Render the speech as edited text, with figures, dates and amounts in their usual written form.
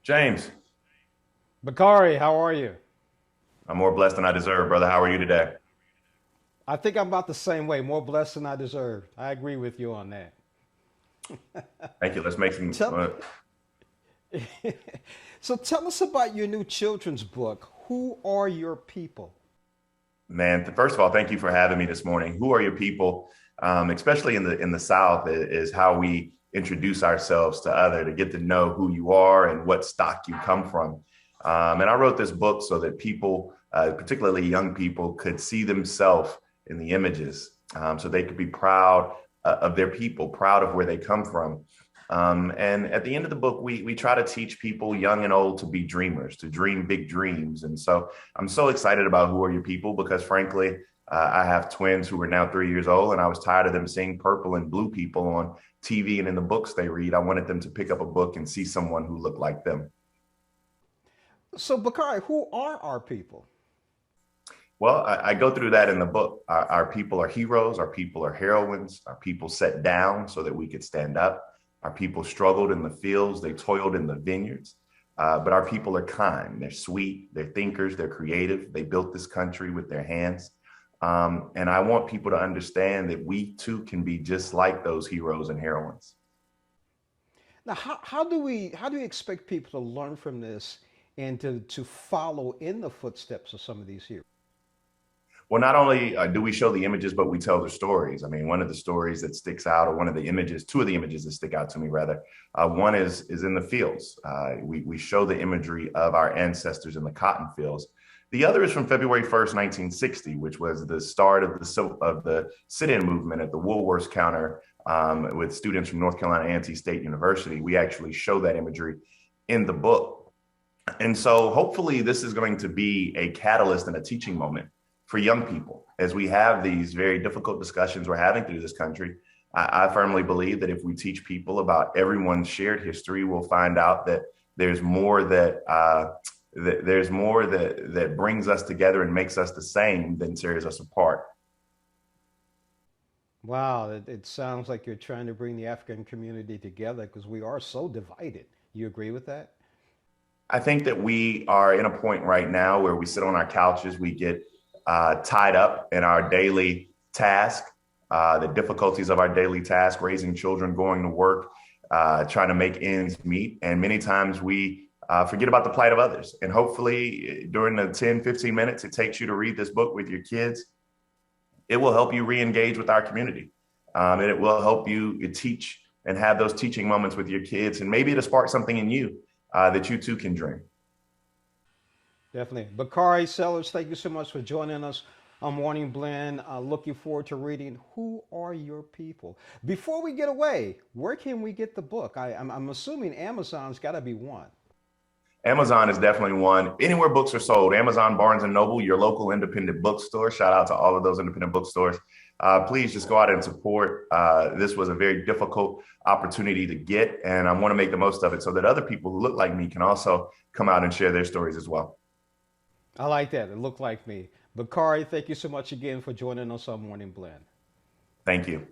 James, Bakari, how are you? I'm more blessed than I deserve, brother. How are you today? I think I'm about the same way, more blessed than I deserve. I agree with you on that. Thank you. Let's make some. Tell, so tell us about your new children's book. Who are your people? Man, first of all, thank you for having me this morning. Who are your people? Especially in the South, is how we introduce ourselves to other to get to know who you are and what stock you come from. And I wrote this book so that people, particularly young people, could see themselves in the images, so they could be proud of their people, proud of where they come from. And at the end of the book, we try to teach people, young and old, to be dreamers, to dream big dreams. And so I'm so excited about Who Are Your People because, frankly, I have twins who are now 3 years old, and I was tired of them seeing purple and blue people on TV and in the books they read. I wanted them to pick up a book and see someone who looked like them. So, Bakari, who are our people? Well, I go through that in the book. Our people are heroes. Our people are heroines. Our people sat down so that we could stand up. Our people struggled in the fields. They toiled in the vineyards. But our people are kind. They're sweet. They're thinkers. They're creative. They built this country with their hands. And I want people to understand that we too can be just like those heroes and heroines. Now, how do we expect people to learn from this and to follow in the footsteps of some of these heroes? Well, not only do we show the images, but we tell the stories. I mean, one of the stories that sticks out, or one of the images, two of the images that stick out to me, rather, one is in the fields. We show the imagery of our ancestors in the cotton fields. The other is from February 1st, 1960, which was the start of the sit-in movement at the Woolworths counter with students from North Carolina A&T State University. We actually show that imagery in the book. And so hopefully this is going to be a catalyst and a teaching moment for young people as we have these very difficult discussions we're having through this country. I firmly believe that if we teach people about everyone's shared history, we'll find out that there's more that brings us together and makes us the same than tears us apart. Wow, it sounds like you're trying to bring the African community together because we are so divided. You agree with that? I think that we are in a point right now where we sit on our couches, we get tied up in our daily task, the difficulties of our daily task, raising children, going to work, trying to make ends meet. And many times we forget about the plight of others. And hopefully, during the 10, 15 minutes it takes you to read this book with your kids, it will help you re-engage with our community. And it will help you teach and have those teaching moments with your kids. And maybe it'll spark something in you that you too can dream. Definitely. Bakari Sellers, thank you so much for joining us on Morning Blend. Looking forward to reading Who Are Your People? Before we get away, where can we get the book? I'm assuming Amazon's got to be one. Amazon is definitely one. Anywhere books are sold, Amazon, Barnes and Noble, your local independent bookstore. Shout out to all of those independent bookstores. Please just go out and support. This was a very difficult opportunity to get, and I want to make the most of it so that other people who look like me can also come out and share their stories as well. I like that. It looked like me. Bakari, thank you so much again for joining us on Morning Blend. Thank you.